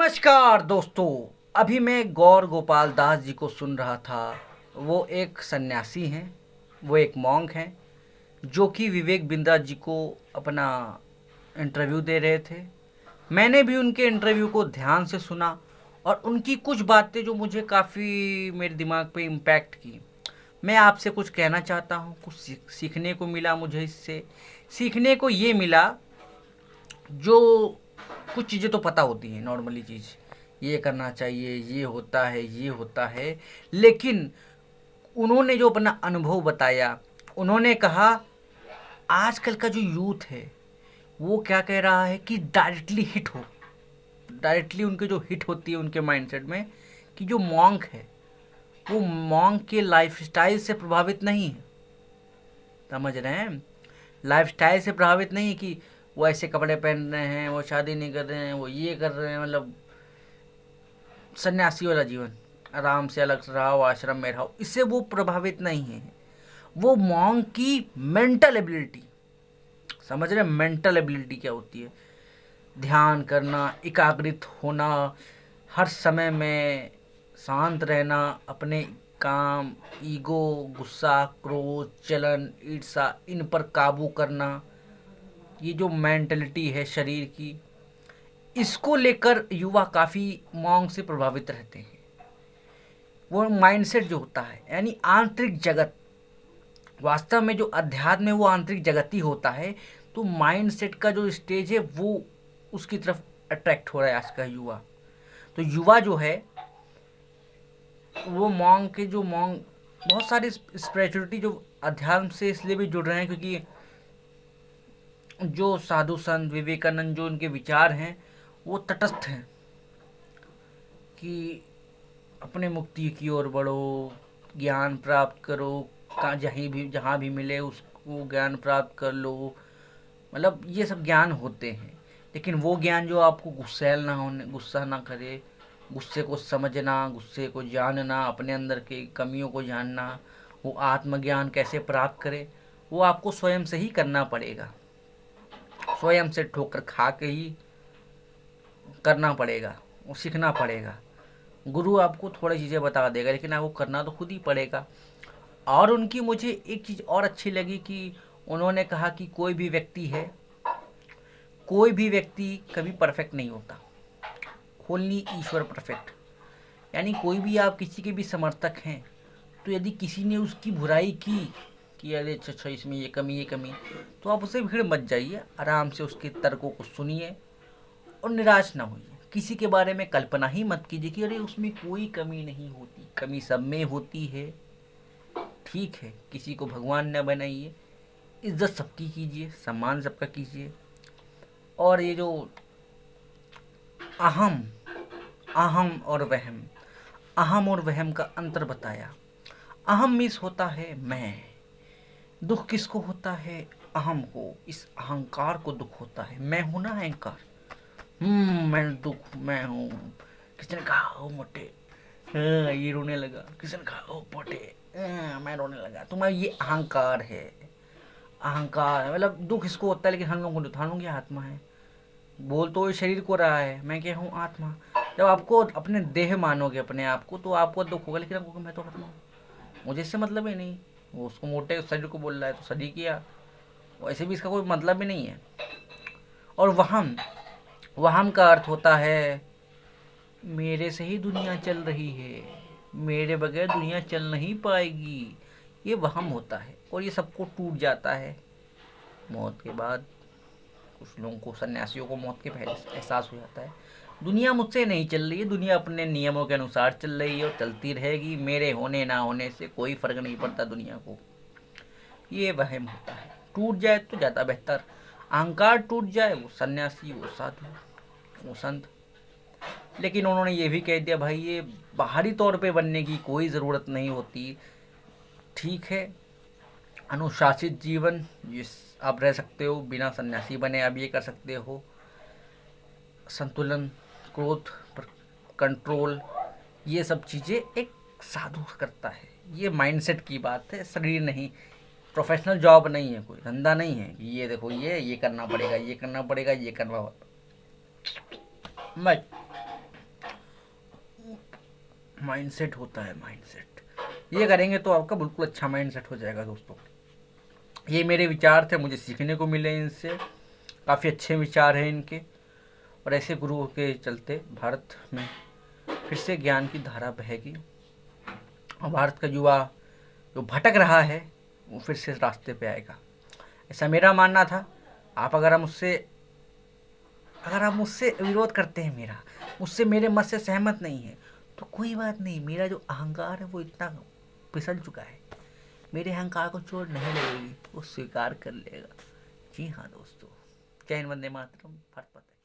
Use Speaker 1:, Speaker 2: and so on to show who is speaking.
Speaker 1: नमस्कार दोस्तों। अभी मैं गौर गोपाल दास जी को सुन रहा था। वो एक सन्यासी हैं, वो एक मॉन्क हैं जो कि विवेक बिंद्रा जी को अपना इंटरव्यू दे रहे थे। मैंने भी उनके इंटरव्यू को ध्यान से सुना और उनकी कुछ बातें जो मुझे काफ़ी मेरे दिमाग पे इम्पैक्ट की। मैं आपसे कुछ कहना चाहता हूँ। कुछ सीखने को मिला मुझे इससे। सीखने को ये मिला, जो कुछ चीज़ें तो पता होती हैं, नॉर्मली चीज़ ये करना चाहिए, ये होता है, ये होता है, लेकिन उन्होंने जो अपना अनुभव बताया, उन्होंने कहा आजकल का जो यूथ है वो क्या कह रहा है कि डायरेक्टली हिट हो, डायरेक्टली उनके जो हिट होती है उनके माइंडसेट में कि जो मॉन्क है वो मॉन्क के लाइफस्टाइल से प्रभावित नहीं है। समझ रहे हैं? लाइफस्टाइल से प्रभावित नहीं कि वो ऐसे कपड़े पहन रहे हैं, वो शादी नहीं कर रहे हैं, वो ये कर रहे हैं, मतलब सन्यासी वाला जीवन, आराम से अलग रहो, आश्रम में रहो, इससे वो प्रभावित नहीं है। वो मॉन्क की मेंटल एबिलिटी, समझ रहे हैं? मेंटल एबिलिटी क्या होती है? ध्यान करना, एकाग्रित होना, हर समय में शांत रहना, अपने काम, ईगो, गुस्सा, क्रोध, जलन, ईर्ष्या, इन पर काबू करना, ये जो मेंटलिटी है शरीर की, इसको लेकर युवा काफ़ी मॉन्क से प्रभावित रहते हैं। वो माइंडसेट जो होता है, यानी आंतरिक जगत, वास्तव में जो अध्यात्म है वो आंतरिक जगत ही होता है। तो माइंडसेट का जो स्टेज है वो उसकी तरफ अट्रैक्ट हो रहा है आज का युवा। तो युवा जो है वो मॉन्क के जो मॉन्क, बहुत सारी स्पिरिचुअलिटी जो अध्यात्म से इसलिए भी जुड़ रहे हैं क्योंकि जो साधु संत विवेकानंद जो उनके विचार हैं वो तटस्थ हैं कि अपने मुक्ति की ओर बढ़ो, ज्ञान प्राप्त करो, जहाँ भी मिले उसको ज्ञान प्राप्त कर लो, मतलब ये सब ज्ञान होते हैं। लेकिन वो ज्ञान जो आपको गुस्सा ना करे, गुस्से को समझना, गुस्से को जानना, अपने अंदर की कमियों को जानना, वो आत्मज्ञान कैसे प्राप्त करे, वो आपको स्वयं से ही करना पड़ेगा। स्वयं से ठोकर खा के ही करना पड़ेगा, वो सीखना पड़ेगा। गुरु आपको थोड़ी चीज़ें बता देगा लेकिन आपको करना तो खुद ही पड़ेगा। और उनकी मुझे एक चीज़ और अच्छी लगी कि उन्होंने कहा कि कोई भी व्यक्ति कभी परफेक्ट नहीं होता, ओनली ईश्वर परफेक्ट। यानी कोई भी, आप किसी के भी समर्थक हैं तो यदि किसी ने उसकी बुराई की कि अरे अच्छा इसमें ये कमी, तो आप उसे भीड़ मत जाइए, आराम से उसके तर्कों को सुनिए और निराश ना होइए। किसी के बारे में कल्पना ही मत कीजिए कि अरे उसमें कोई कमी नहीं होती, कमी सब में होती है। ठीक है, किसी को भगवान न बनाइए, इज्जत सबकी कीजिए, सम्मान सबका कीजिए। और ये जो अहम अहम और वहम का अंतर बताया। अहम मीन्स होता है मैं। दुख किसको होता है? अहम को, इस अहंकार को दुख होता है। मैं हूं ना अहंकार, मैं हूँ। किसी ने कहा ओ मोटे, ये रोने लगा। किसी ने कहा ओ पोटे, मैं रोने लगा। तुम्हारा ये अहंकार है। अहंकार मतलब दुख इसको होता है, लेकिन हम लोगों को, हम लोग आत्मा है। बोल तो शरीर को रहा है, मैं क्या हूँ? आत्मा। जब आपको अपने देह मानोगे अपने आप को तो आपको दुख होगा, लेकिन आपको मैं तो आत्मा हूँ, मुझे इससे मतलब ही नहीं। वो उसको मोटे शरीर को बोल रहा है तो शरीर किया, वैसे भी इसका कोई मतलब ही नहीं है। और वहम का अर्थ होता है मेरे से ही दुनिया चल रही है, मेरे बगैर दुनिया चल नहीं पाएगी। ये वहम होता है और ये सबको टूट जाता है मौत के बाद। कुछ लोगों को, सन्यासियों को मौत के पहले एहसास हो जाता है दुनिया मुझसे नहीं चल रही है, दुनिया अपने नियमों के अनुसार चल रही है और चलती रहेगी, मेरे होने ना होने से कोई फर्क नहीं पड़ता दुनिया को। ये वहम होता है। टूट जाए तो ज़्यादा बेहतर। अहंकार टूट जाए, वो सन्यासी, वो साधु, वो संत। लेकिन उन्होंने ये भी कह दिया भाई ये बाहरी तौर पे बनने की कोई ज़रूरत नहीं होती। ठीक है, अनुशासित जीवन जिस आप रह सकते हो, बिना सन्यासी बने आप ये कर सकते हो। संतुलन, क्रोध पर कंट्रोल, ये सब चीज़ें एक साधु करता है। ये माइंडसेट की बात है, शरीर नहीं। प्रोफेशनल जॉब नहीं है, कोई धंधा नहीं है कि ये देखो ये करना पड़ेगा, ये करना पड़ेगा, ये करना मत। माइंडसेट होता है, माइंडसेट। ये करेंगे तो आपका बिल्कुल अच्छा माइंडसेट हो जाएगा दोस्तों। ये मेरे विचार थे, मुझे सीखने को मिले इनसे, काफ़ी अच्छे विचार हैं इनके। और ऐसे गुरुओं के चलते भारत में फिर से ज्ञान की धारा बहेगी और भारत का युवा जो भटक रहा है वो फिर से रास्ते पे आएगा, ऐसा मेरा मानना था। आप अगर आप मुझसे विरोध करते हैं, मुझसे मेरे मत से सहमत नहीं है, तो कोई बात नहीं। मेरा जो अहंकार है वो इतना फिसल चुका है, मेरे अहंकार को चोट नहीं लगेगी, वो स्वीकार कर लेगा। जी हाँ दोस्तों, जय हिंद, वंदे मातरम, भारत माता की।